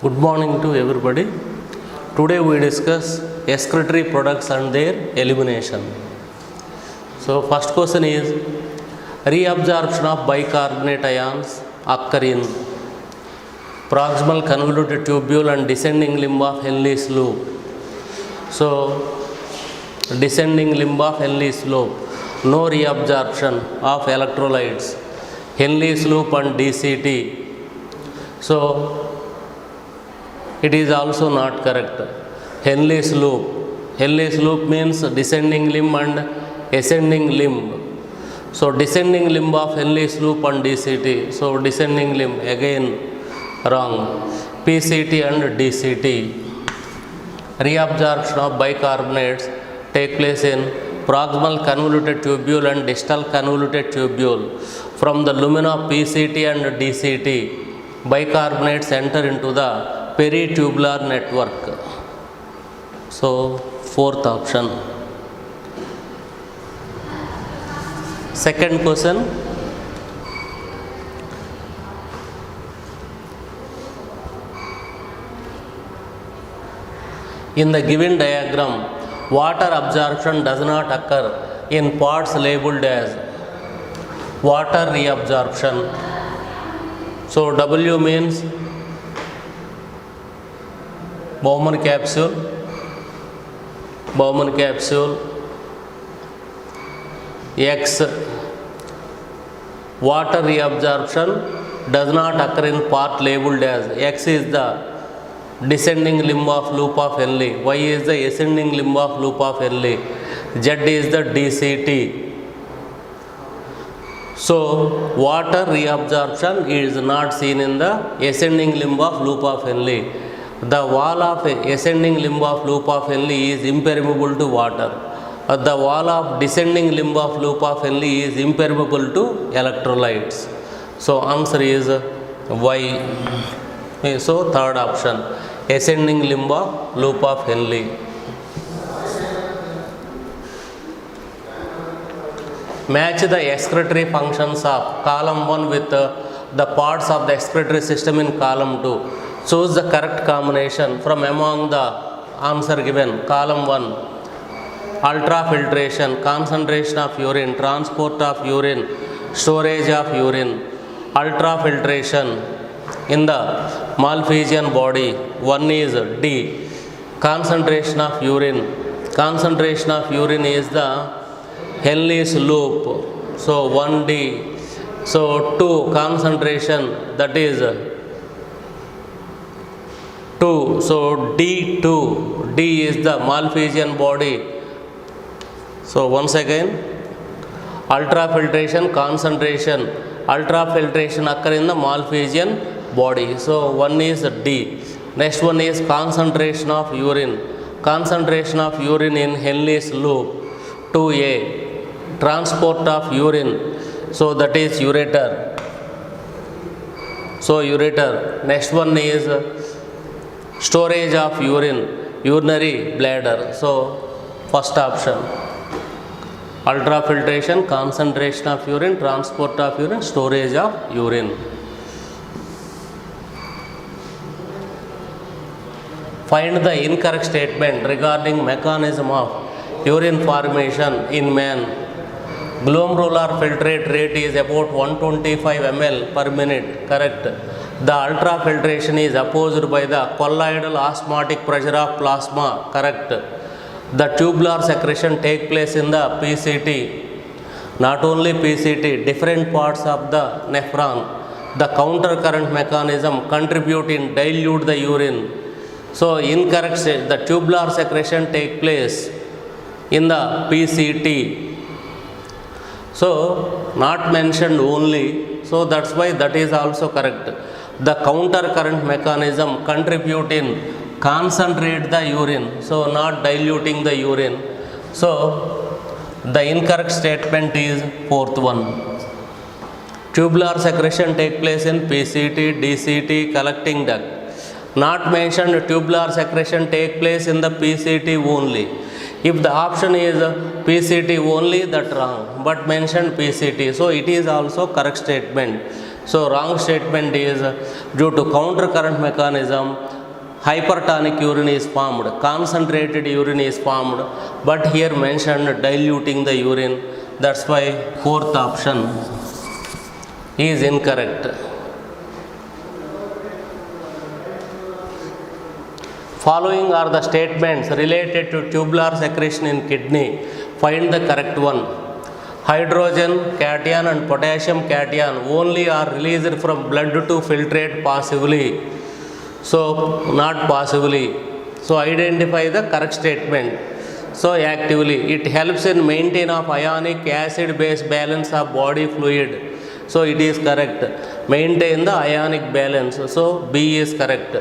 Good morning to everybody. Today we discuss excretory products and their elimination. So first question is reabsorption of bicarbonate ions occur in proximal convoluted tubule and descending limb of Henle's loop. So descending limb of Henle's loop, no reabsorption of electrolytes, Henle's loop and DCT. So it is also not correct. Henle's loop. Henle's loop means descending limb and ascending limb. So descending limb of Henle's loop and DCT. So descending limb again wrong. PCT and DCT. Reabsorption of bicarbonates take place in proximal convoluted tubule and distal convoluted tubule. From the lumina of PCT and DCT, bicarbonates enter into the peritubular network. So fourth option. Second question. In the given diagram, water absorption does not occur in parts labeled as water reabsorption. So W means Bowman capsule, X, water reabsorption does not occur in part labeled as X is the descending limb of loop of Henle, Y is the ascending limb of loop of Henle, Z is the DCT. So water reabsorption is not seen in the ascending limb of loop of Henle. The wall of ascending limb of loop of Henle is impermeable to water. The wall of descending limb of loop of Henle is impermeable to electrolytes. So answer is Y. So third option, ascending limb of loop of Henle. Match the excretory functions of column 1 with the parts of the excretory system in column 2. Choose the correct combination from among the answer given. Column 1, ultrafiltration, concentration of urine, transport of urine, storage of urine. Ultrafiltration in the Malpighian body, 1 is D. Concentration of urine. Concentration of urine is the Henle's loop. So 1D. So 2, concentration, that is 2. So D2. D is the Malpighian body. So once again, ultrafiltration, concentration. Ultrafiltration occur in the Malpighian body. So 1 is D. Next one is concentration of urine. Concentration of urine in Henle's loop, 2A. Transport of urine. So that is ureter. So ureter. Next one is storage of urine, urinary bladder. So first option, ultrafiltration, concentration of urine, transport of urine, storage of urine. Find the incorrect statement regarding mechanism of urine formation in man. Glomerular filtrate rate is about 125 ml per minute. Correct. The ultrafiltration is opposed by the colloidal osmotic pressure of plasma. Correct. The tubular secretion take place in the PCT. Not only PCT, different parts of the nephron. The counter current mechanism contribute in dilute the urine. So incorrect, the tubular secretion take place in the PCT. So not mentioned only. So that's why that is also correct. The counter current mechanism contribute in concentrate the urine. So not diluting the urine. So the incorrect statement is fourth one. Tubular secretion take place in PCT, DCT, collecting duct. Not mentioned tubular secretion take place in the PCT only. If the option is PCT only, that wrong, but mentioned PCT, so it is also correct statement. So wrong statement is due to counter current mechanism, hypertonic urine is formed, concentrated urine is formed, but here mentioned diluting the urine. That's why fourth option is incorrect. Following are the statements related to tubular secretion in kidney. Find the correct one. Hydrogen cation and potassium cation only are released from blood to filtrate passively. So not passively. So identify the correct statement. So actively. It helps in maintain of ionic acid base balance of body fluid. So it is correct. Maintain the ionic balance. So B is correct.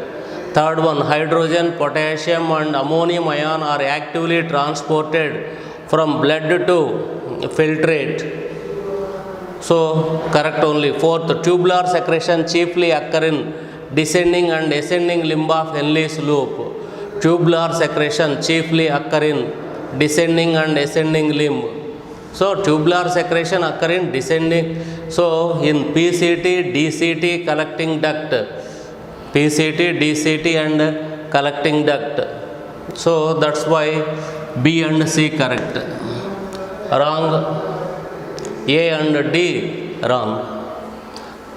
Third one, hydrogen, potassium and ammonium ion are actively transported from blood to filtrate. So correct only. Fourth, tubular secretion chiefly occur in descending and ascending limb of Henle's loop. Tubular secretion chiefly occur in descending and ascending limb. So tubular secretion occur in descending. So in PCT, DCT, collecting duct. PCT, DCT and collecting duct. So that's why B and C correct. Wrong. A and D wrong.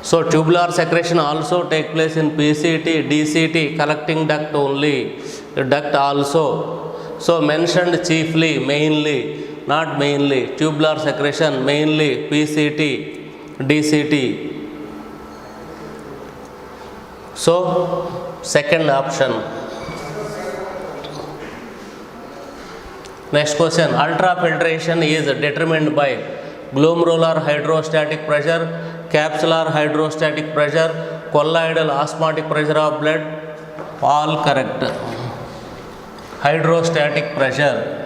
So tubular secretion also take place in PCT, DCT, collecting duct only. Duct also. So mentioned chiefly, mainly, not mainly. Tubular secretion mainly PCT, DCT. So second option. Next question. Ultrafiltration is determined by glomerular hydrostatic pressure, capsular hydrostatic pressure, colloidal osmotic pressure of blood. All correct. Hydrostatic pressure.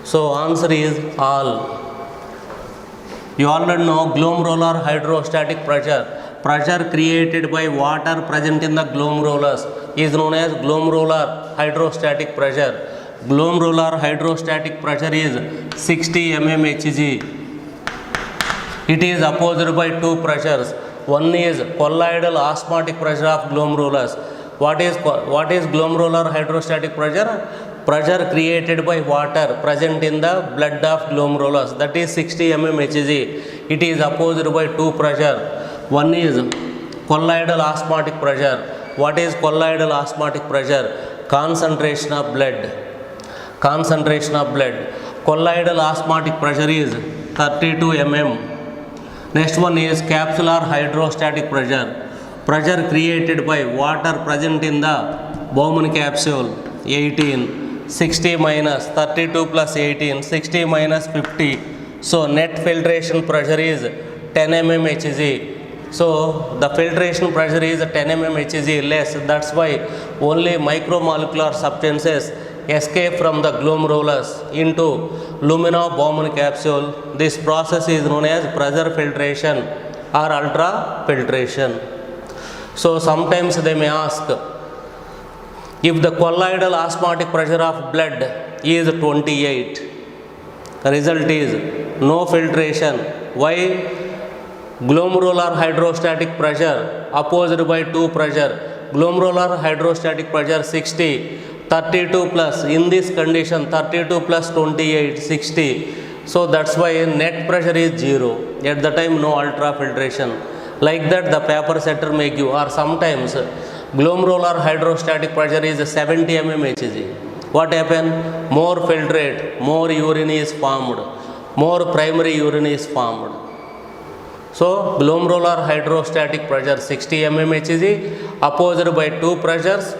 So answer is all. You already know glomerular hydrostatic pressure. Pressure created by water present in the glomerulus is known as glomerular hydrostatic pressure. Glomerular hydrostatic pressure is 60 mmHg. It is opposed by two pressures. One is colloidal osmotic pressure of glomerulus. What is glomerular hydrostatic pressure? Pressure created by water present in the blood of glomerulus, that is 60 mmHg. It is opposed by two pressure. One is colloidal osmotic pressure. What is colloidal osmotic pressure? Concentration of blood. Concentration of blood. Colloidal osmotic pressure is 32 mm. Next one is capsular hydrostatic pressure. Pressure created by water present in the Bowman capsule, 18. 60 minus 32 plus 18, 60 minus 50. So net filtration pressure is 10 mmHg. So the filtration pressure is 10 mmHg less. That's why only micromolecular substances escape from the glomerulus into lumina Bowman capsule. This process is known as pressure filtration or ultrafiltration. So sometimes they may ask, if the colloidal osmotic pressure of blood is 28, the result is no filtration. Why? Glomerular hydrostatic pressure opposed by two pressure. Glomerular hydrostatic pressure 60, 32 plus, in this condition 32 plus 28, 60. So that's why net pressure is 0. At the time no ultrafiltration. Like that the paper setter may give, or sometimes glomerular hydrostatic pressure is 70 mmHg. What happened? More filtrate, more urine is formed, more primary urine is formed. So glomerular hydrostatic pressure 60 mmHg opposed by two pressures.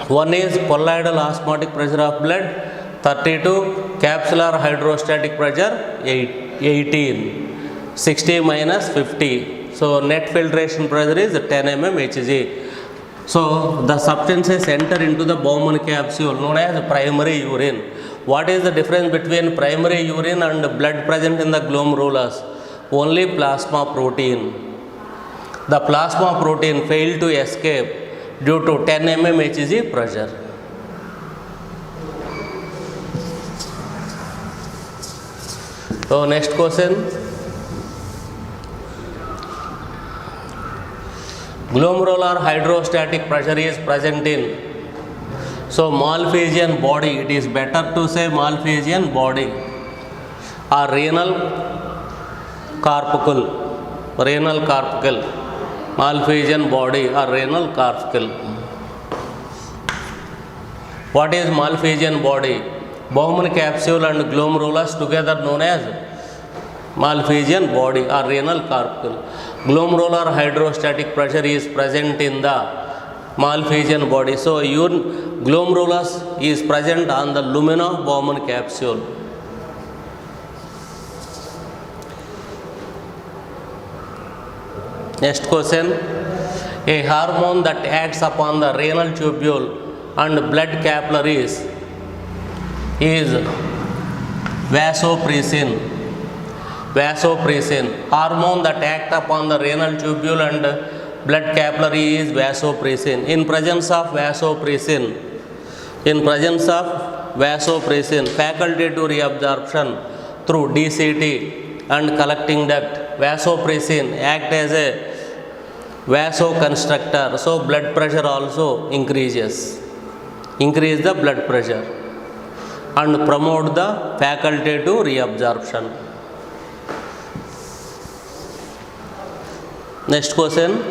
One is colloidal osmotic pressure of blood 32, capsular hydrostatic pressure 18. 60 minus 50. So net filtration pressure is 10 mm Hg. So the substances enter into the Bowman capsule known as primary urine. What is the difference between primary urine and blood present in the glomerulus? Only plasma protein. The plasma protein failed to escape due to 10 mm Hg pressure. So next question. Glomerular hydrostatic pressure is present in. So Malpighian body, it is better to say Malpighian body, or renal corpuscle, Malpighian body or renal corpuscle. What is Malpighian body? Bowman capsule and glomerulus together known as Malpighian body or renal corpuscle. Glomerular hydrostatic pressure is present in the Malpighian body. So glomerulus is present on the lumina of Bowman capsule. Next question. A hormone that acts upon the renal tubule and blood capillaries is vasopressin. Hormone that acts upon the renal tubule and blood capillary is vasopressin. In presence of vasopressin, facultative reabsorption through DCT and collecting duct, vasopressin act as a vasoconstrictor. So blood pressure also increase the blood pressure and promote the facultative reabsorption. Next question.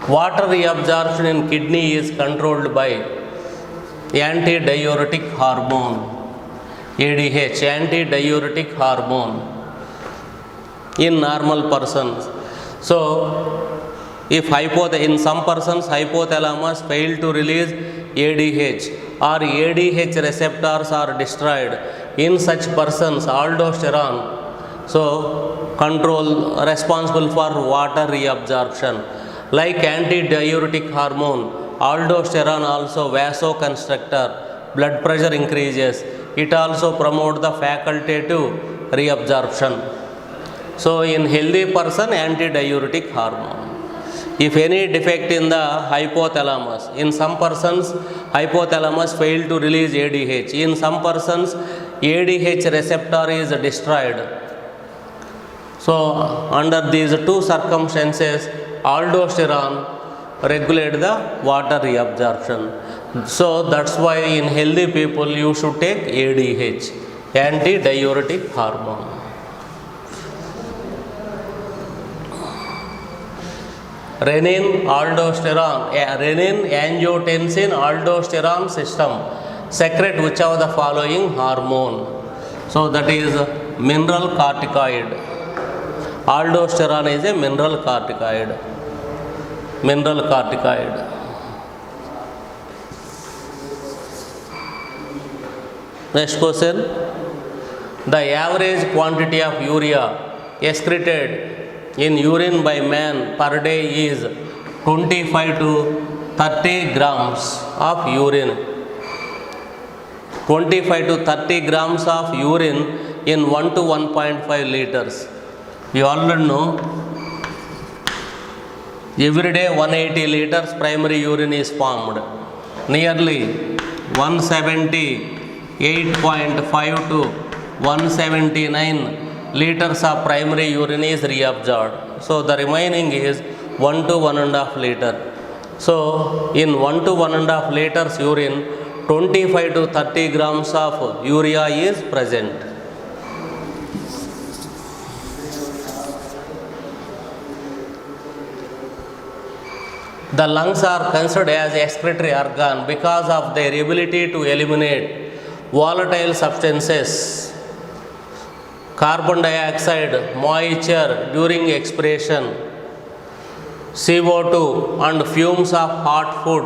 Water reabsorption in kidney is controlled by antidiuretic hormone, ADH, antidiuretic hormone in normal persons. So if in some persons hypothalamus fail to release ADH or ADH receptors are destroyed, in such persons aldosterone responsible for water reabsorption. Like antidiuretic hormone, aldosterone also vasoconstrictor, blood pressure increases. It also promotes the facultative reabsorption. So in healthy person, antidiuretic hormone. If any defect in the hypothalamus, in some persons hypothalamus fail to release ADH, in some persons ADH receptor is destroyed. So under these two circumstances, aldosterone regulate the water reabsorption. So that's why in healthy people you should take ADH, antidiuretic hormone. Renin, angiotensin, aldosterone system secrete which of the following hormone? So that is mineral corticoid. Aldosterone is a mineral corticoid. Next question. The average quantity of urea excreted in urine by man per day is 25 to 30 grams of urine. 25 to 30 grams of urine in 1 to 1.5 liters. You already know, every day 180 liters primary urine is formed. Nearly 178.5 to 179 liters of primary urine is reabsorbed. So the remaining is 1 to 1.5 liter. So in 1 to 1.5 liters urine, 25 to 30 grams of urea is present. The lungs are considered as excretory organ because of their ability to eliminate volatile substances, carbon dioxide, moisture during expiration, CO2 and fumes of hot food.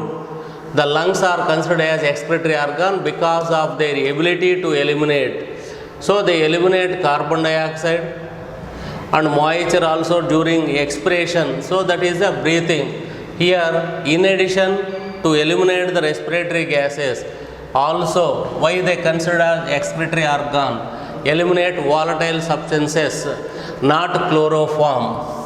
The lungs are considered as excretory organ because of their ability to eliminate. So they eliminate carbon dioxide, and moisture also during expiration. So that is the breathing. Here, in addition to eliminate the respiratory gases, also why they consider expiratory organ, eliminate volatile substances, not chloroform.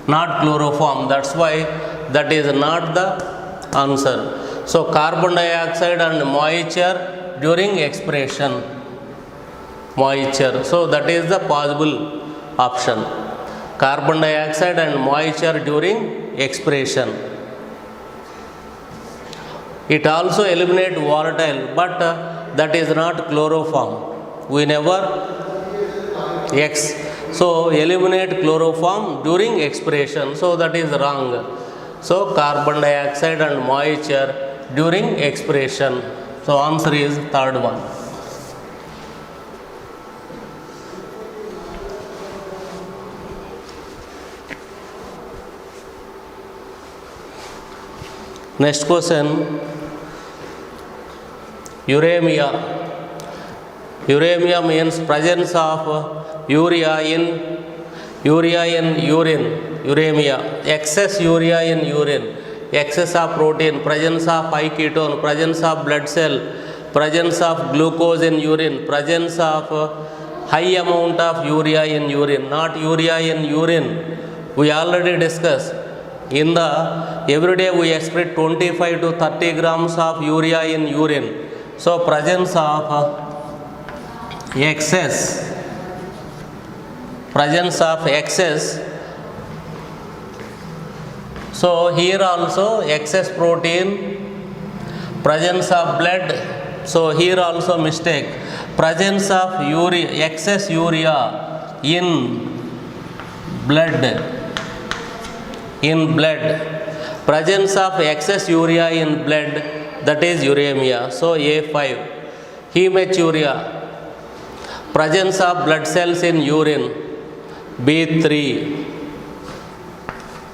Not chloroform. That's why that is not the answer. So carbon dioxide and moisture during expiration. Moisture. So that is the possible option. Carbon dioxide and moisture during expiration. It also eliminates volatile, but that is not chloroform. We never So eliminate chloroform during expiration. So that is wrong. So carbon dioxide and moisture during expiration. So answer is third one. Next question. Uremia. Uremia means presence of urea in urine. Uremia. Excess urea in urine. Excess of protein. Presence of high ketone. Presence of blood cell. Presence of glucose in urine. Presence of high amount of urea in urine. Not urea in urine. We already discussed. In the everyday we expect 25 to 30 grams of urea in urine. So presence of excess. So here also excess protein, presence of blood. So here also mistake. Presence of excess urea in blood. Presence of excess urea in blood, that is uremia. So A5. Hematuria. Presence of blood cells in urine, B3.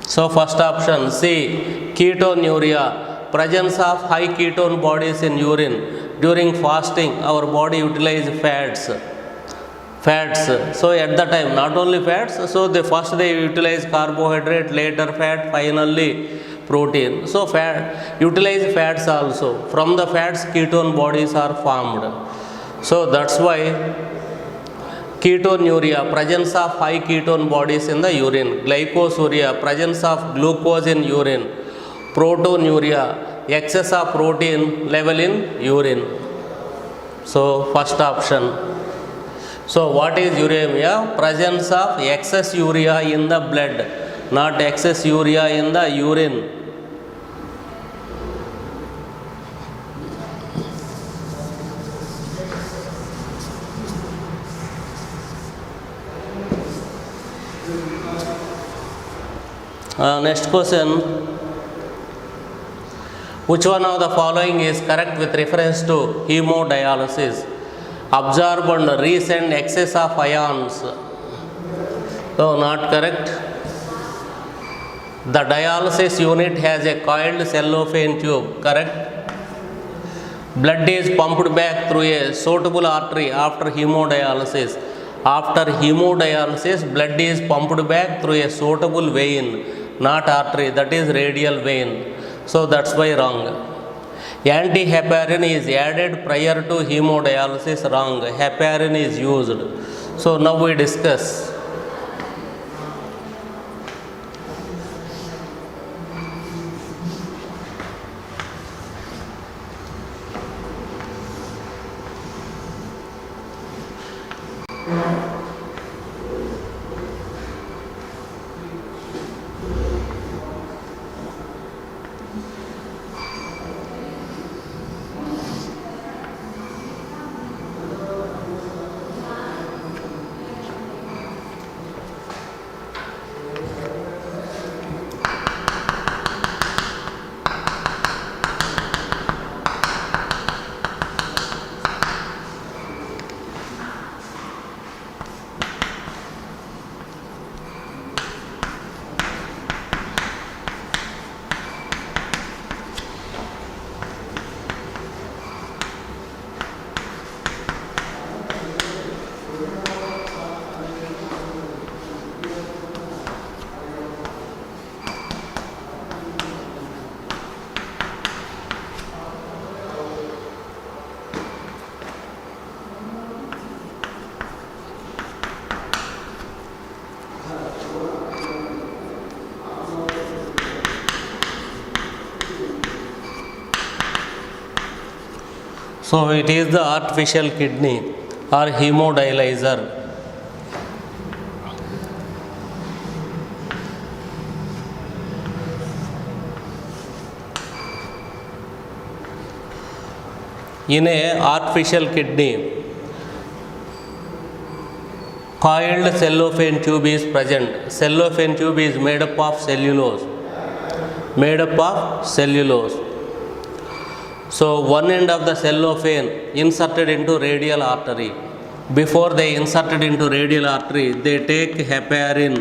So first option C. Ketonuria. Presence of high ketone bodies in urine. During fasting our body utilizes fats. So at the time not only fats, so first they utilize carbohydrate, later fat, finally protein. So utilize fats also. From the fats ketone bodies are formed. So that's why ketonuria, presence of high ketone bodies in the urine. Glycosuria, presence of glucose in urine. Proteinuria, excess of protein level in urine. So first option. So what is uremia? Presence of excess urea in the blood, not excess urea in the urine. Next question. Which one of the following is correct with reference to hemodialysis? Absorb and resend excess of ions. So not correct. The dialysis unit has a coiled cellophane tube. Correct. Blood is pumped back through a suitable artery after hemodialysis. After hemodialysis, blood is pumped back through a suitable vein, not artery, that is radial vein. So that's why wrong. Anti-heparin is added prior to hemodialysis, wrong. Heparin is used. So now we discuss. So it is the artificial kidney or hemodialyzer. In a artificial kidney, coiled cellophane tube is present. Cellophane tube is made up of cellulose. So one end of the cellophane inserted into radial artery. Before they inserted into radial artery, they take heparin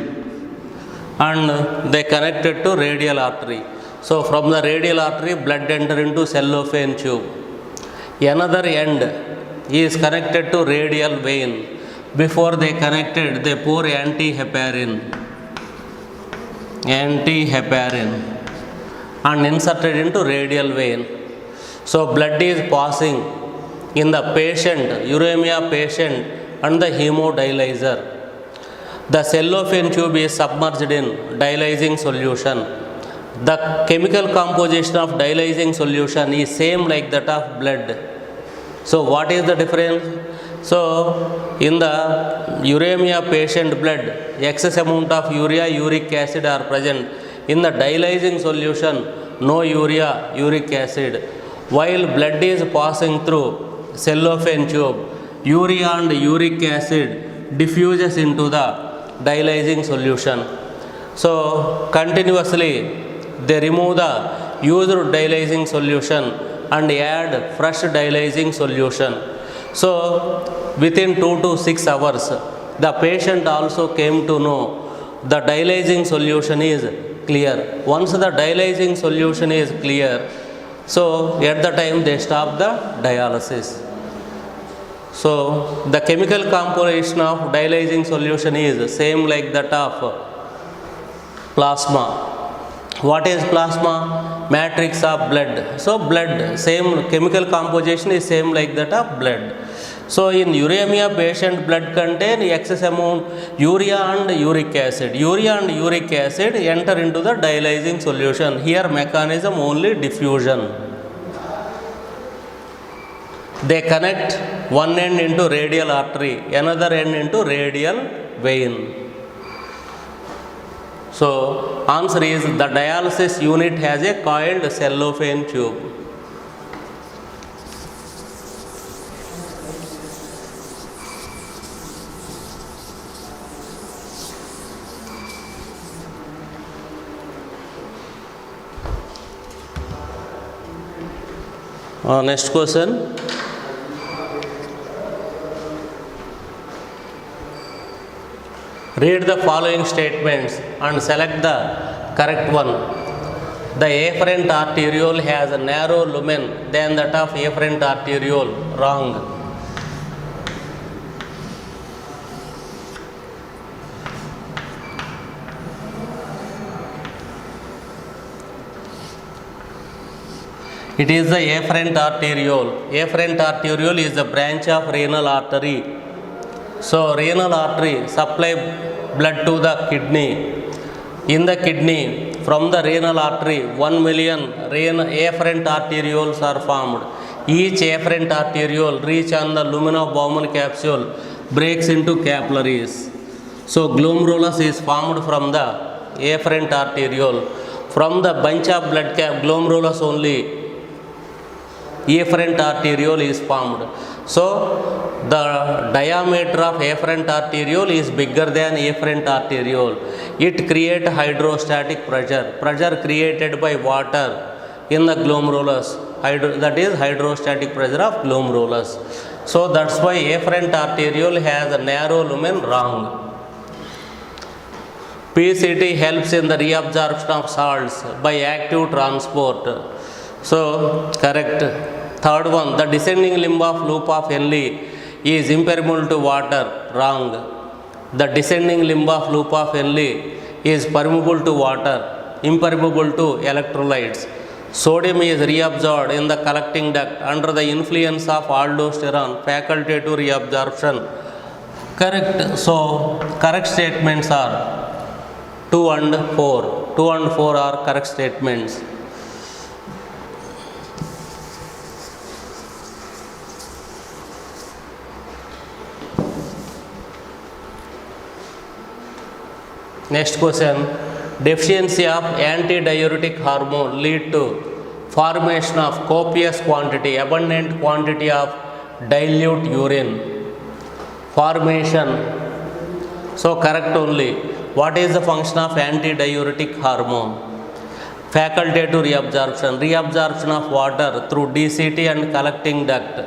and they connect it to radial artery. So from the radial artery, blood enter into cellophane tube. Another end is connected to radial vein. Before they connected, they pour antiheparin and inserted into radial vein. So blood is passing in the patient, uremia patient, and the hemodialyzer. The cellophane tube is submerged in dialyzing solution. The chemical composition of dialyzing solution is same like that of blood. So what is the difference? So in the uremia patient blood, excess amount of urea, uric acid are present. In the dialyzing solution, no urea, uric acid. While blood is passing through cellophane tube, urea and uric acid diffuses into the dialyzing solution. So continuously they remove the used dialyzing solution and add fresh dialyzing solution. So within 2 to 6 hours, the patient also came to know the dialyzing solution is clear. Once the dialyzing solution is clear, so at the time they stop the dialysis. So the chemical composition of dialyzing solution is same like that of plasma. What is plasma? Matrix of blood. So blood, same chemical composition is same like that of blood. So in uremia patient, blood contain excess amount urea and uric acid. Urea and uric acid enter into the dialyzing solution. Here mechanism only diffusion. They connect one end into radial artery, another end into radial vein. So answer is the dialysis unit has a coiled cellophane tube. Next question. Read the following statements and select the correct one. The afferent arteriole has a narrow lumen than that of afferent arteriole. Wrong. It is the afferent arteriole. Afferent arteriole is the branch of renal artery. So renal artery supply blood to the kidney. In the kidney, from the renal artery, 1 million afferent arterioles are formed. Each afferent arteriole reach on the lumen of Bowman capsule, breaks into capillaries. So glomerulus is formed from the afferent arteriole. From the bunch of blood glomerulus only afferent arteriole is formed. So the diameter of afferent arteriole is bigger than afferent arteriole. It creates hydrostatic pressure. Pressure created by water in the glomerulus. That is hydrostatic pressure of glomerulus. So that's why afferent arteriole has a narrow lumen. Wrong. PCT helps in the reabsorption of salts by active transport. So correct. Third one, the descending limb of loop of Henle is impermeable to water. Wrong. The descending limb of loop of Henle is permeable to water, impermeable to electrolytes. Sodium is reabsorbed in the collecting duct under the influence of aldosterone, facultative reabsorption. Correct. So correct statements are 2 and 4. 2 and 4 are correct statements. Next question. Deficiency of antidiuretic hormone lead to formation of copious quantity, abundant quantity of dilute urine. Formation. So correct only. What is the function of antidiuretic hormone? Facultative reabsorption. Reabsorption of water through DCT and collecting duct.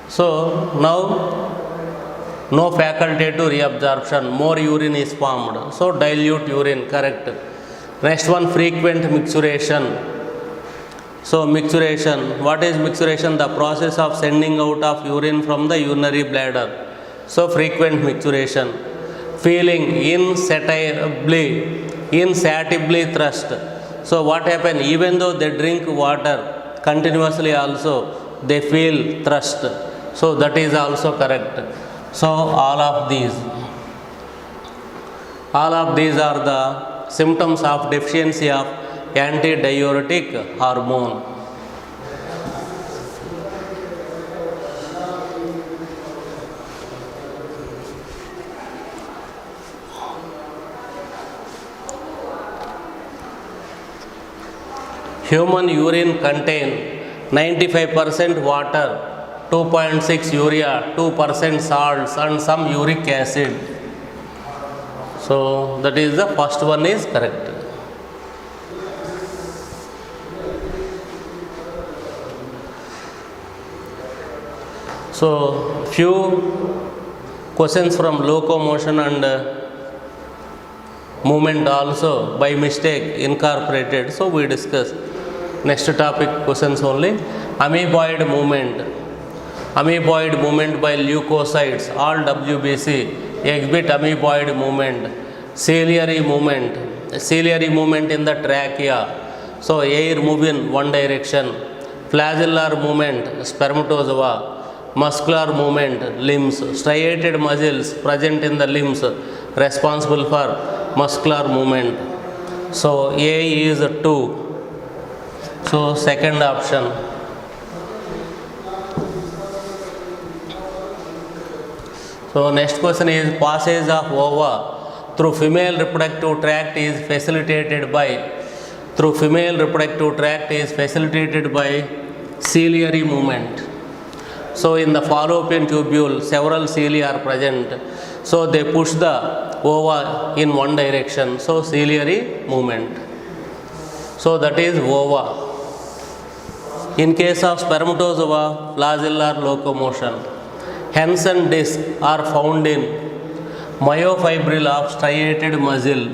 So now no facultative reabsorption, more urine is formed. So dilute urine, correct. Next one, frequent micturition. So micturition, what is micturition? The process of sending out of urine from the urinary bladder. So frequent micturition. Feeling insatiably thirst. So what happens? Even though they drink water continuously also, they feel thirst. So that is also correct. So all of these are the symptoms of deficiency of antidiuretic hormone. Human urine contain 95% water, 2.6 urea, 2% salts and some uric acid. So that is the first one is correct. So few questions from locomotion and movement also by mistake incorporated. So we discuss. Next topic questions only. Amoeboid movement. Amoeboid movement by leukocytes, all WBC exhibit amoeboid movement. Ciliary movement in the trachea. So air move in one direction. Flagellar movement, spermatozoa. Muscular movement, limbs. Striated muscles present in the limbs responsible for muscular movement. So A is 2. So second option. So next question is passage of ova through female reproductive tract is facilitated by ciliary movement. So in the fallopian tubule several cilia are present. So they push the ova in one direction. So ciliary movement. So that is ova. In case of spermatozoa, flagellar locomotion. Henson disc are found in myofibril of striated muscle.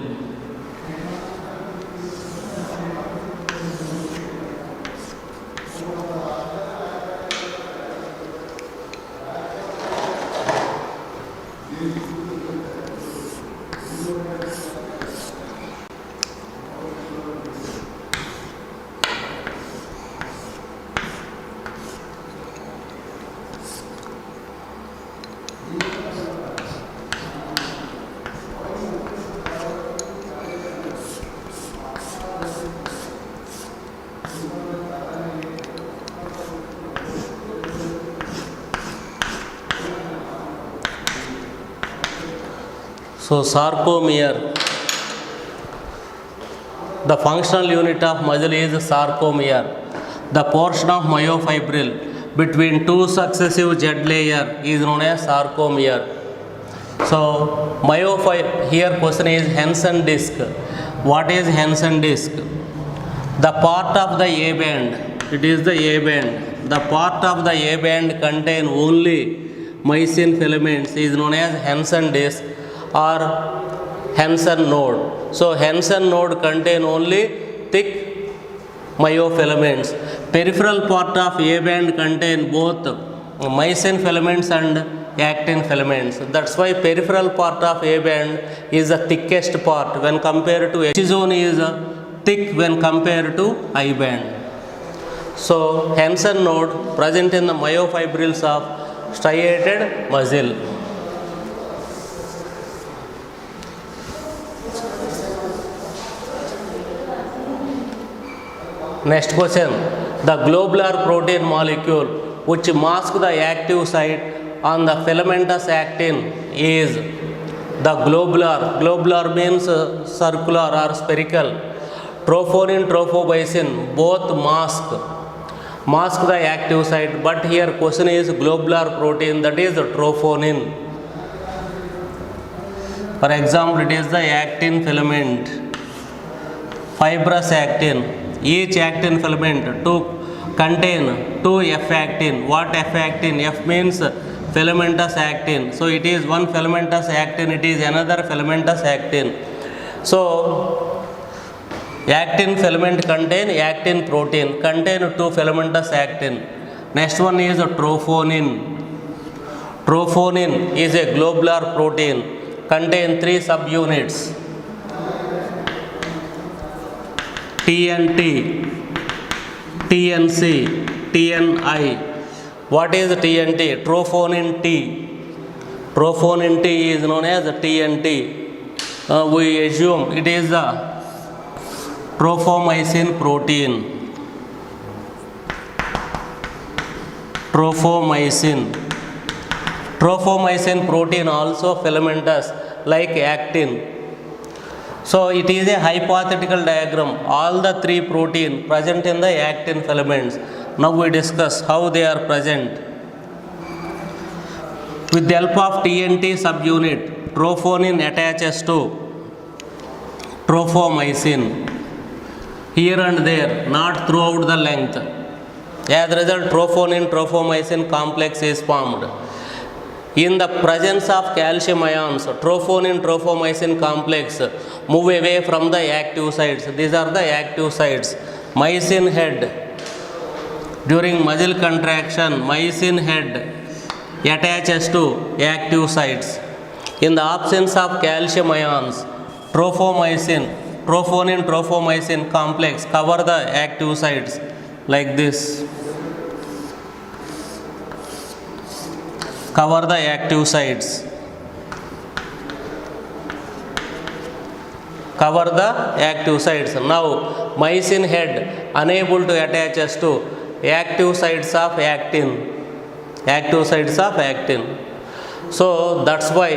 So sarcomere, the functional unit of muscle is sarcomere. The portion of myofibril between two successive Z layer is known as sarcomere. So here question is Henson disc. What is Henson disc? The part of the A band, it is the A band. The part of the A band contain only myosin filaments is known as Henson disc or Henson node. So Henson node contain only thick myofilaments. Peripheral part of A band contain both myosin filaments and actin filaments. That's why peripheral part of A band is the thickest part when compared to H zone is thick when compared to I band. So Henson node present in the myofibrils of striated muscle. Next question. The globular protein molecule which masks the active site on the filamentous actin is The globular means circular or spherical. Trophonin, trophobicin, both mask the active site, but here question is globular protein, that is trophonin. For example, it is the actin filament, fibrous actin. Each actin filament to contain 2 F-actin. What F-actin? F means filamentous actin. So it is one filamentous actin, it is another filamentous actin. So actin filament contain actin protein, contain 2 filamentous actin. Next one is trophonin. Trophonin is a globular protein, contain 3 subunits: TNT, TNC, TNI. What is TNT? Trophonin T. Trophonin T is known as TNT. We assume it is the trophomycin protein. Trophomycin protein also filamentous like actin. So it is a hypothetical diagram. All the 3 protein present in the actin filaments. Now we discuss how they are present. With the help of TNT subunit, trophonin attaches to trophomycin here and there, not throughout the length. As a result, trophonin-trophomycin complex is formed. In the presence of calcium ions, trophonin-trophomycin complex move away from the active sites. These are the active sites. Mycin head. During muscle contraction, mycin head attaches to active sites. In the absence of calcium ions, trophonin-trophomycin complex cover the active sites like this. Cover the active sites. Cover the active sites. Now mycin head unable to attach us to active sites of actin. Active sites of actin. So that's why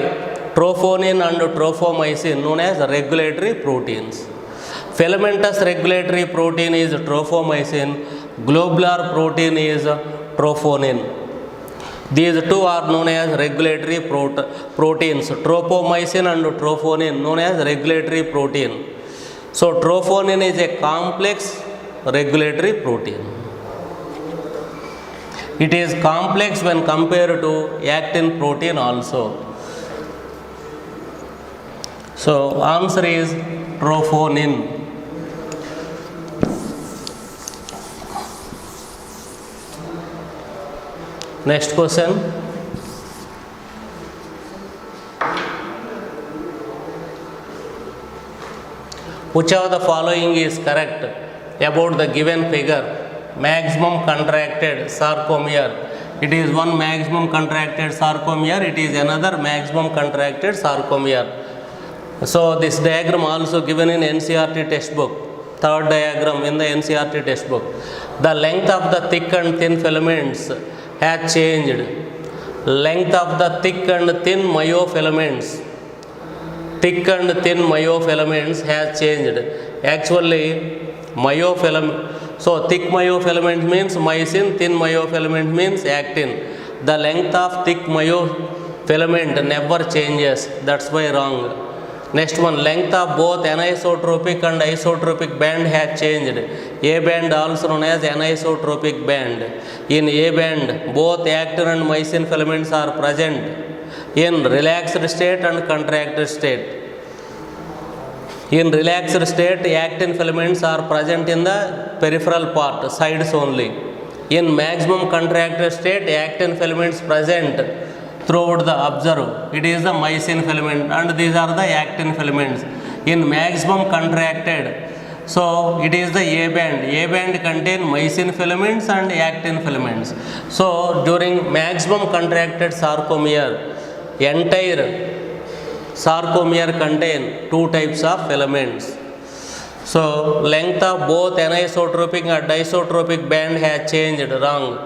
trophonin and trophomycin known as regulatory proteins. Filamentous regulatory protein is trophomycin. Globular protein is trophonin. These 2 are known as regulatory proteins. Trophomycin and trophonin known as regulatory protein. So trophonin is a complex regulatory protein. It is complex when compared to actin protein also. So answer is trophonin. Next question. Which of the following is correct about the given figure? Maximum contracted sarcomere. It is one maximum contracted sarcomere, it is another maximum contracted sarcomere. So this diagram also given in NCERT textbook. Third diagram in the NCERT textbook. The length of the thick and thin filaments has changed. Length of the thick and thin myofilaments. Thick and thin myofilaments has changed. Actually, myofilament. So thick myofilament means mycin, thin myofilament means actin. The length of thick myofilament never changes. That's why wrong. Next one, length of both anisotropic and isotropic band has changed. A band also known as anisotropic band. In A band, both actin and mycin filaments are present in relaxed state and contracted state. In relaxed state, actin filaments are present in the peripheral part, sides only. In maximum contracted state, actin filaments present throughout the observe. It is the mycin filament and these are the actin filaments. In maximum contracted, so it is the A band. A band contain mycin filaments and actin filaments. So during maximum contracted sarcomere, entire sarcomere contain 2 types of filaments. So length of both anisotropic and isotropic band has changed. Wrong.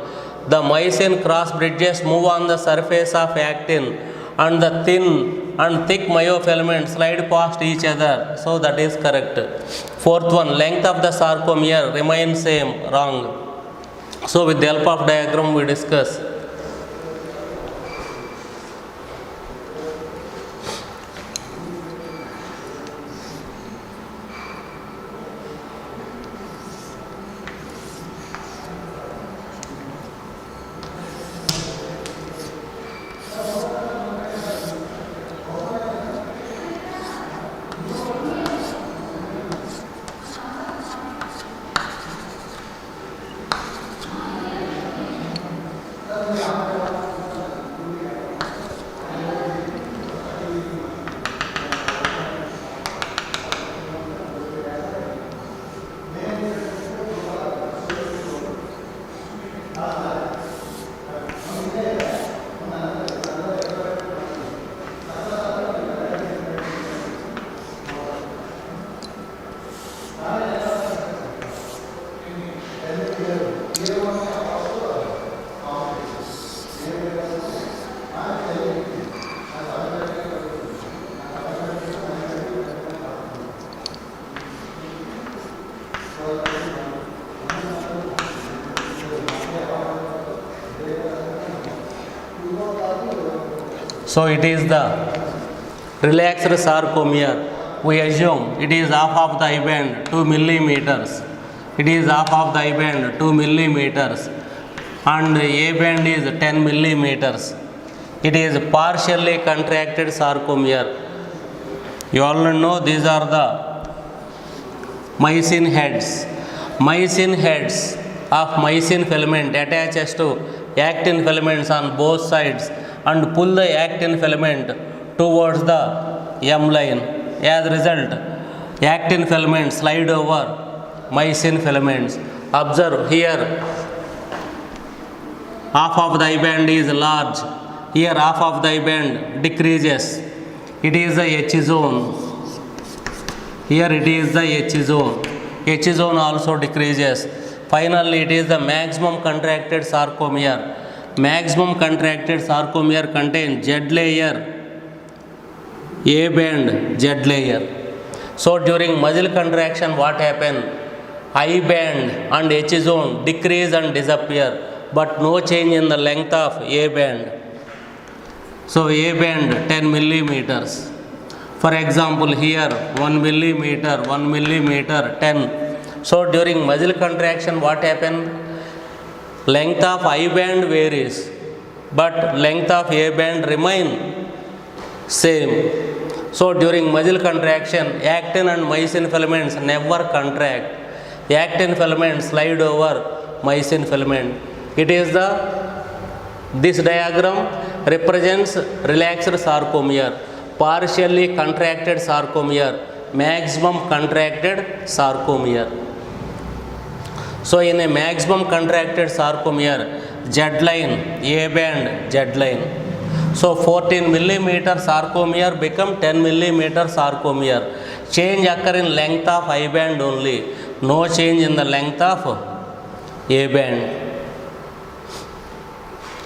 The mycin cross bridges move on the surface of actin and the thin and thick myofilament slide past each other. So that is correct. Fourth one, length of the sarcomere remains same. Wrong. So with the help of diagram we discuss. So it is the relaxed sarcomere. We assume it is half of the eye band 2 millimeters. It is half of the eye band 2 millimeters and A band is 10 millimeters. It is partially contracted sarcomere. You all know these are the myosin heads. Myosin heads of myosin filament attaches to actin filaments on both sides and pull the actin filament towards the M line. As a result, actin filaments slide over myosin filaments. Observe here, half of the eye band is large. Here half of the eye band decreases. It is the H zone. Here it is the H zone. H zone also decreases. Finally, it is the maximum contracted sarcomere. Maximum contracted sarcomere contains Z layer, A band, Z layer. So during muscle contraction, what happens? I band and H zone decrease and disappear, but no change in the length of A band. So A band 10 millimeters. For example, here 1 millimeter, 1 millimeter, 10. So during muscle contraction, what happens? Length of I band varies, but length of A band remain same. So during muscle contraction, actin and myosin filaments never contract. Actin filaments slide over myosin filament. It is this diagram represents relaxed sarcomere, partially contracted sarcomere, maximum contracted sarcomere. So in a maximum contracted sarcomere, Z line, A band, Z line. So 14 millimeter sarcomere become 10 millimeter sarcomere. Change occur in length of I band only. No change in the length of A band.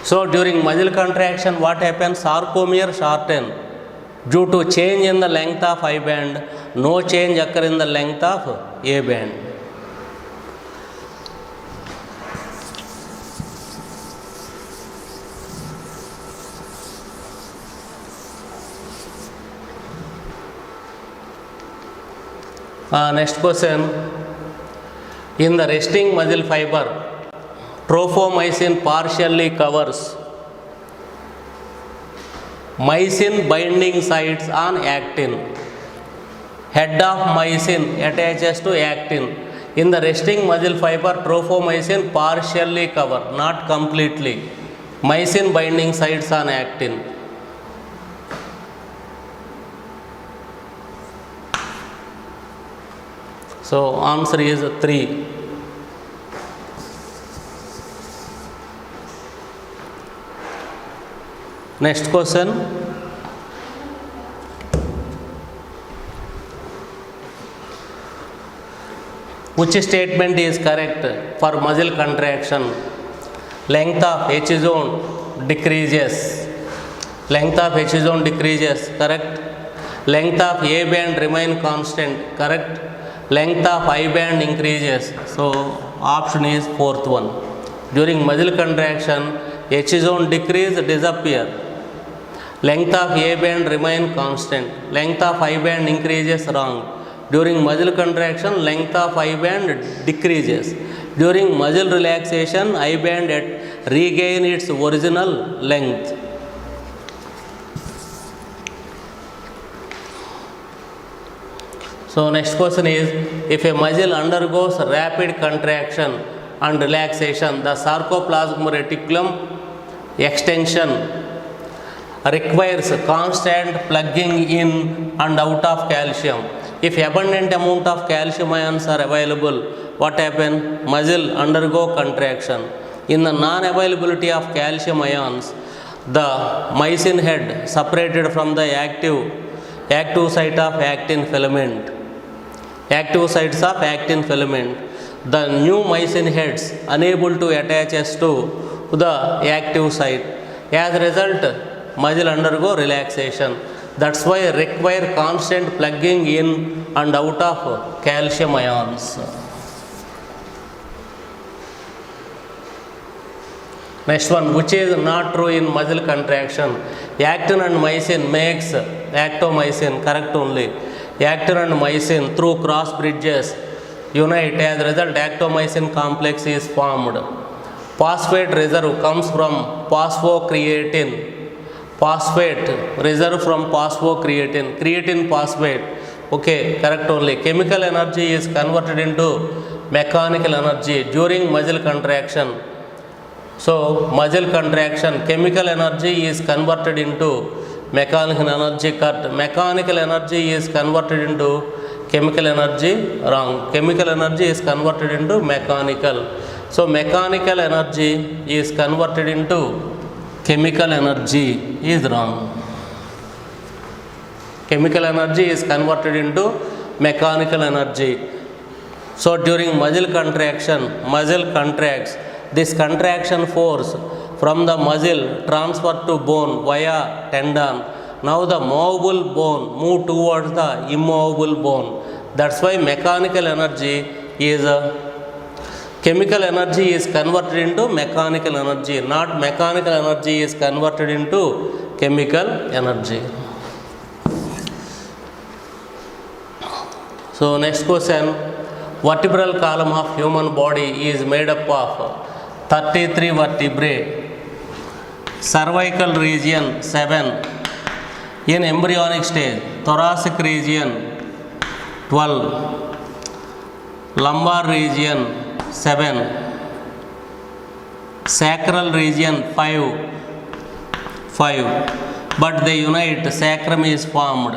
So during muscle contraction, what happens? Sarcomere shorten. Due to change in the length of I band, no change occur in the length of A band. Next question. In the resting muscle fiber, trophomyosin partially covers myosin binding sites on actin. Head of myosin attaches to actin. In the resting muscle fiber, trophomyosin partially cover, not completely, myosin binding sites on actin. So answer is 3. Next question. Which statement is correct for muscle contraction? Length of H zone decreases. Length of H zone decreases, correct. Length of A band remain constant, correct. Length of I band increases, so option is fourth one. During muscle contraction, H zone decrease, disappear. Length of A band remain constant. Length of I band increases, wrong. During muscle contraction, length of I band decreases. During muscle relaxation, I band regain its original length. So next question is, if a muscle undergoes rapid contraction and relaxation, the sarcoplasmic reticulum extension requires constant plugging in and out of calcium. If abundant amount of calcium ions are available, what happen? Muscle undergo contraction. In the non-availability of calcium ions, the myosin head separated from the active site of actin filament. Active sites of actin filament. The new myosin heads unable to attach to the active site. As a result, muscle undergo relaxation. That's why require constant plugging in and out of calcium ions. Next one, which is not true in muscle contraction? Actin and myosin makes actomyosin, correct only. Actin and myosin through cross bridges unite, as a result actomyosin complex is formed. Phosphate reserve comes from phosphocreatine. Phosphate reserve from phosphocreatine. Creatine phosphate. Okay, correct only. Chemical energy is converted into mechanical energy during muscle contraction. So muscle contraction, chemical energy is converted into mechanical energy. Cut. Mechanical energy is converted into chemical energy, wrong. Chemical energy is converted into mechanical. So mechanical energy is converted into chemical energy is wrong. Chemical energy is converted into mechanical energy. So during muscle contraction, muscle contracts. This contraction force from the muscle transferred to bone via tendon. Now the movable bone move towards the immovable bone. That's why mechanical energy is chemical energy is converted into mechanical energy, not mechanical energy is converted into chemical energy. So next question, vertebral column of human body is made up of 33 vertebrae, cervical region 7, in embryonic stage, thoracic region 12, lumbar region 7, sacral region 5, but they unite, sacrum is formed.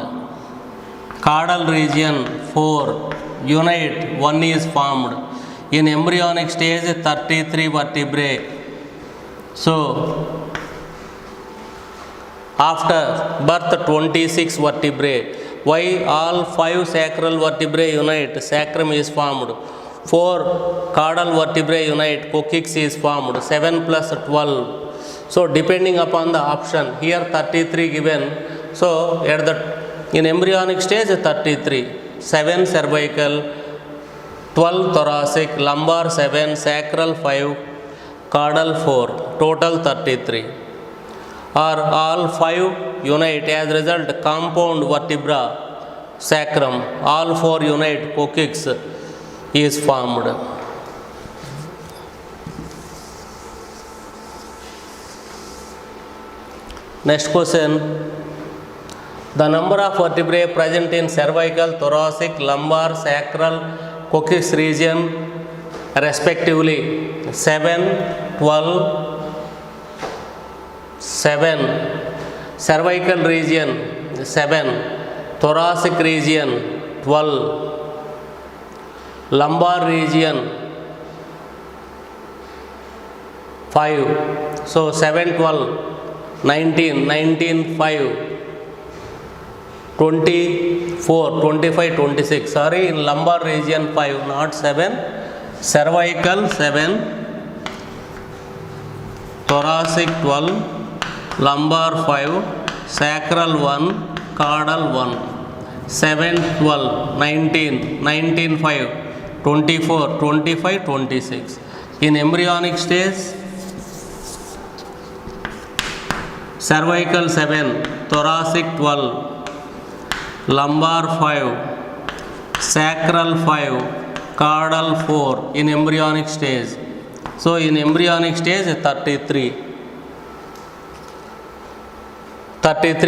Caudal region 4, unite, 1 is formed. In embryonic stage, 33 vertebrae. So, after birth, 26 vertebrae. Why all 5 sacral vertebrae unite? Sacrum is formed. 4 caudal vertebrae unite. Coccyx is formed. 7 plus 12. So, depending upon the option, here 33 given. So, in embryonic stage, 33. 7 cervical, 12 thoracic, lumbar 7, sacral 5, caudal 4, total 33. Or all 5 unite, as a result compound vertebra, sacrum, all 4 unite, coccyx is formed. Next question, the number of vertebrae present in cervical, thoracic, lumbar, sacral, coccyx region respectively 7, 12, 7, cervical region 7, thoracic region 12, lumbar region 5. So 7, 12, 19, 19, 5. 24, 25, 26. Sorry, in lumbar region 5, not 7. Cervical 7, thoracic 12, lumbar 5, sacral 1, caudal 1. 7, 12, 19, 19, 5, 24, 25, 26. In embryonic stage, cervical 7, thoracic 12, lumbar 5, sacral 5, caudal 4 in embryonic stage. So in embryonic stage 33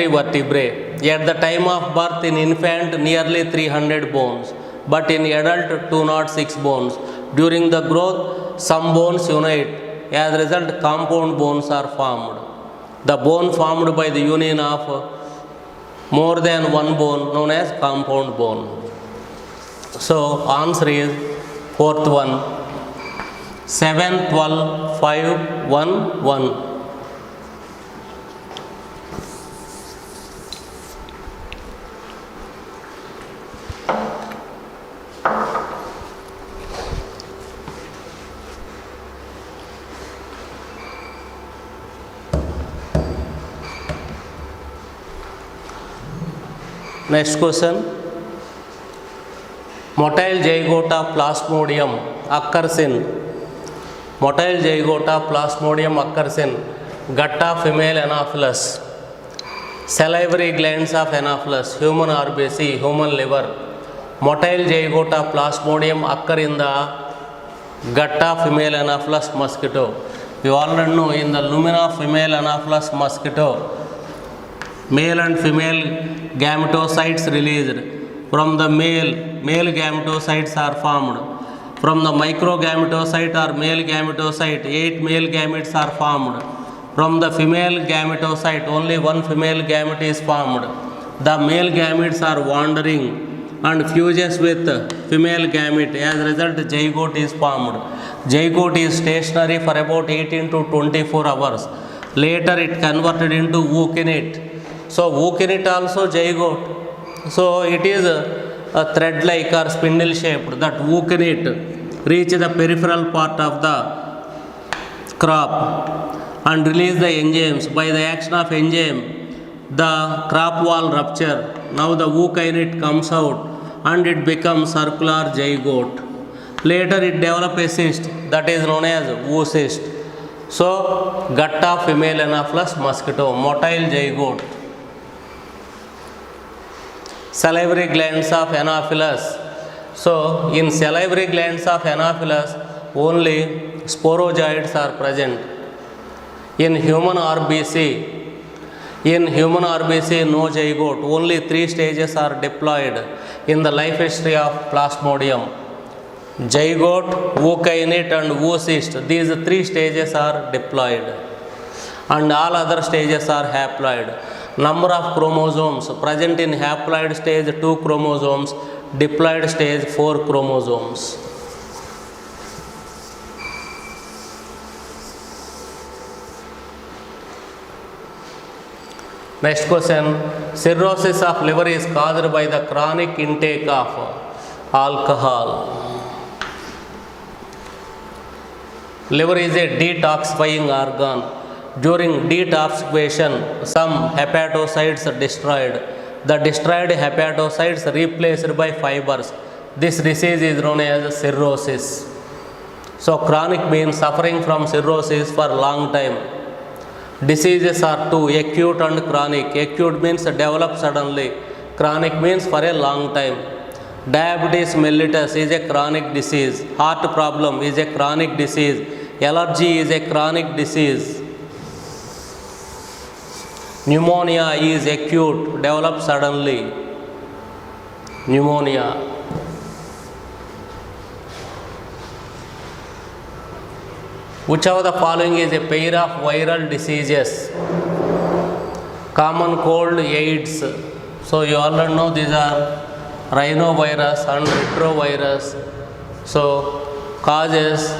vertebrae. At the time of birth in infant nearly 300 bones, but in adult 206 bones. During the growth some bones unite. As a result compound bones are formed. The bone formed by the union of more than one bone known as compound bone. So answer is fourth one, 7, 12, 5, 1, 1. Next question. Motile zygota plasmodium occurs in gut of female Anopheles, salivary glands of Anopheles, human RBC, human liver. Motile zygota plasmodium occur in the gut of female Anopheles mosquito. You already know in the lumen of female Anopheles mosquito, male and female gametocytes released. From the male gametocytes are formed. From the microgametocyte or male gametocyte, 8 male gametes are formed. From the female gametocyte, only one female gamete is formed. The male gametes are wandering and fuses with female gamete. As a result, zygote is formed. Zygote is stationary for about 18 to 24 hours. Later it converted into ookinete. So ookinete also zygote. So it is a thread like or spindle shaped. That ookinete reach the peripheral part of the crop and release the enzymes. By the action of enzyme, the crop wall rupture. Now the ookinete comes out and it becomes circular zygote. Later it develops a cyst that is known as oocyst. So gut of female Anopheles mosquito, motile zygote. Salivary glands of Anopheles. So in salivary glands of Anopheles only sporozoids are present. In human RBC no zygote. Only 3 stages are diploid in the life history of Plasmodium. Zygote, ookinete and oocyst. These 3 stages are diploid and all other stages are haploid. Number of chromosomes present in haploid stage 2 chromosomes, diploid stage 4 chromosomes. Next question. Cirrhosis of liver is caused by the chronic intake of alcohol. Liver is a detoxifying organ. During detoxification, some hepatocytes are destroyed. The destroyed hepatocytes replaced by fibers. This disease is known as cirrhosis. So chronic means suffering from cirrhosis for long time. Diseases are 2, acute and chronic. Acute means develop suddenly. Chronic means for a long time. Diabetes mellitus is a chronic disease. Heart problem is a chronic disease. Allergy is a chronic disease. Pneumonia is acute, develops suddenly. Pneumonia. Which of the following is a pair of viral diseases? Common cold, AIDS. So you already know these are rhinovirus and retrovirus. So causes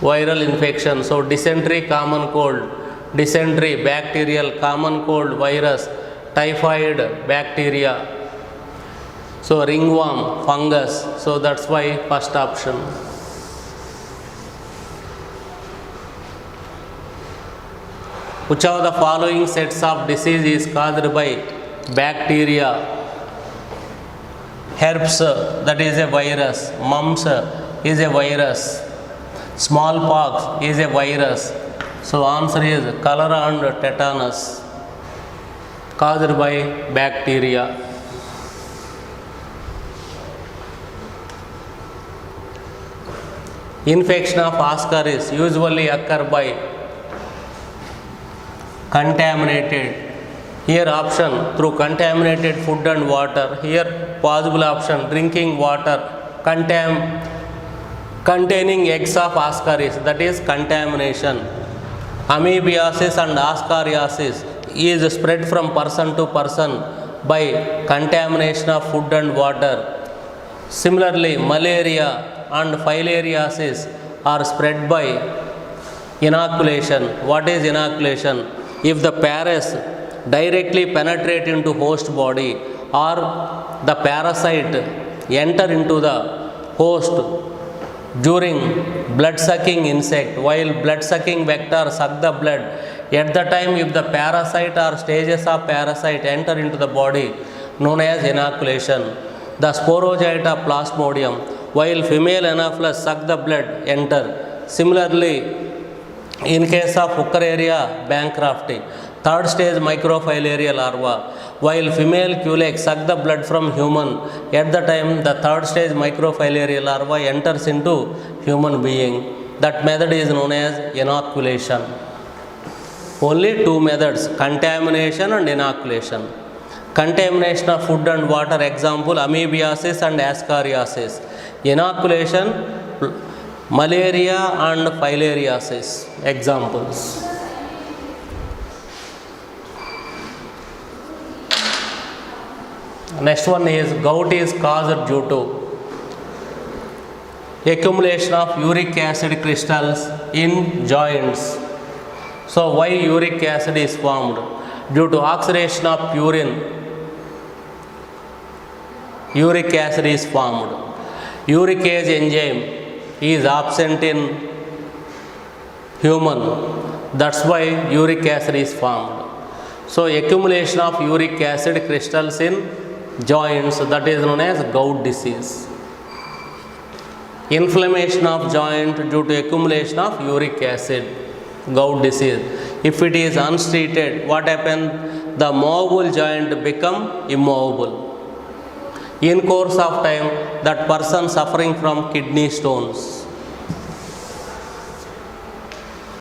viral infection. So dysentery, common cold. Dysentery, bacterial, common cold, virus, typhoid, bacteria. So ringworm, fungus. So that's why first option. Which of the following sets of disease is caused by bacteria? Herpes, that is a virus. Mumps is a virus. Smallpox is a virus. So answer is cholera and tetanus, caused by bacteria. Infection of ascaris usually occur by contaminated. Here option through contaminated food and water. Here possible option drinking water containing eggs of ascaris, that is contamination. Amoebiasis and ascariasis is spread from person to person by contamination of food and water. Similarly, malaria and filariasis are spread by inoculation. What is inoculation? If the parasite directly penetrate into host body or the parasite enter into the host during blood sucking insect, while blood sucking vector suck the blood, at the time if the parasite or stages of parasite enter into the body, known as inoculation. The sporogyte of plasmodium, while female Anopheles suck the blood, enter. Similarly, in case of Fucaria bancrofti, third stage microfilaria larva, while female Culex suck the blood from human, at the time the third stage microfilaria larva enters into human being. That method is known as inoculation. Only two methods, contamination and inoculation. Contamination of food and water, example amoebiasis and ascariasis. Inoculation, malaria and filariasis, examples. Next one is gout is caused due to accumulation of uric acid crystals in joints. So why uric acid is formed? Due to oxidation of urine, uric acid is formed. Uricase enzyme is absent in human, that's why uric acid is formed. So accumulation of uric acid crystals in joints, that is known as gout disease. Inflammation of joint due to accumulation of uric acid, gout disease. If it is untreated, what happens? The movable joint become immovable. In course of time, that person suffering from kidney stones,